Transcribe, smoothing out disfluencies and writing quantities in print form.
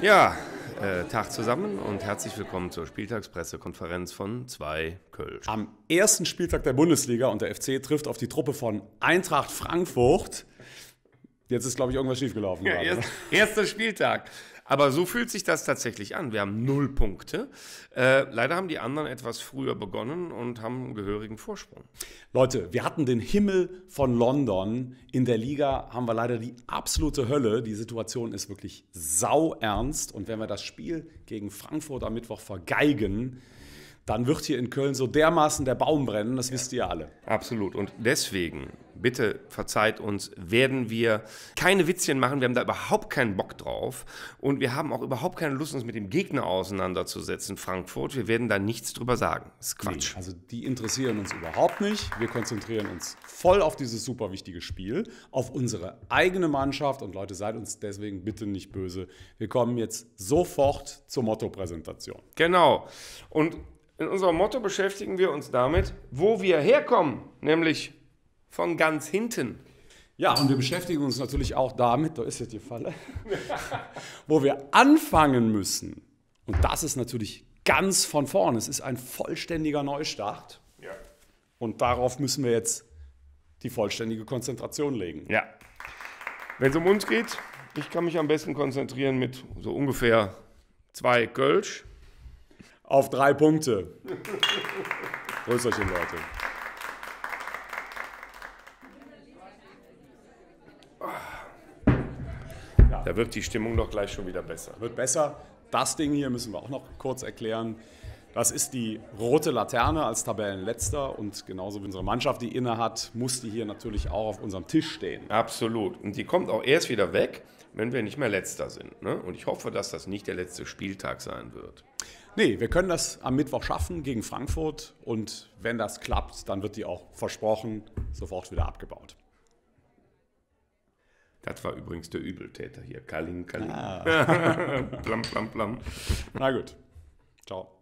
Ja, Tag zusammen und herzlich willkommen zur Spieltagspressekonferenz von 2 Kölsch. Am ersten Spieltag der Bundesliga und der FC trifft auf die Truppe von Eintracht Frankfurt. Jetzt ist, glaube ich, irgendwas schiefgelaufen. Ja, gerade, erster Spieltag. Aber so fühlt sich das tatsächlich an. Wir haben 0 Punkte. Leider haben die anderen etwas früher begonnen und haben einen gehörigen Vorsprung. Leute, wir hatten den Himmel von London. In der Liga haben wir leider die absolute Hölle. Die Situation ist wirklich sauernst. Und wenn wir das Spiel gegen Frankfurt am Mittwoch vergeigen, dann wird hier in Köln so dermaßen der Baum brennen. Das wisst ihr alle. Absolut. Und deswegen, bitte verzeiht uns, werden wir keine Witzchen machen. Wir haben da überhaupt keinen Bock drauf. Und wir haben auch überhaupt keine Lust, uns mit dem Gegner auseinanderzusetzen, Frankfurt. Wir werden da nichts drüber sagen. Das ist Quatsch. Nee, also die interessieren uns überhaupt nicht. Wir konzentrieren uns voll auf dieses super wichtige Spiel, auf unsere eigene Mannschaft. Und Leute, seid uns deswegen bitte nicht böse. Wir kommen jetzt sofort zur Motto-Präsentation. Genau. Und in unserem Motto beschäftigen wir uns damit, wo wir herkommen, nämlich von ganz hinten. Ja, und wir beschäftigen uns natürlich auch damit, da ist jetzt die Falle, wo wir anfangen müssen. Und das ist natürlich ganz von vorne. Es ist ein vollständiger Neustart. Ja. Und darauf müssen wir jetzt die vollständige Konzentration legen. Ja. Wenn es um uns geht, ich kann mich am besten konzentrieren mit so ungefähr 2 Kölsch. Auf 3 Punkte. Grüßerchen, Leute. Da wird die Stimmung doch gleich schon wieder besser. Wird besser. Das Ding hier müssen wir auch noch kurz erklären. Das ist die rote Laterne als Tabellenletzter. Und genauso wie unsere Mannschaft die inne hat, muss die hier natürlich auch auf unserem Tisch stehen. Absolut. Und die kommt auch erst wieder weg, wenn wir nicht mehr Letzter sind. Ne? Und ich hoffe, dass das nicht der letzte Spieltag sein wird. Nee, wir können das am Mittwoch schaffen gegen Frankfurt. Und wenn das klappt, dann wird die auch versprochen sofort wieder abgebaut. Das war übrigens der Übeltäter hier. Kaling. Ah. Plam, plam, plam. Na gut. Ciao.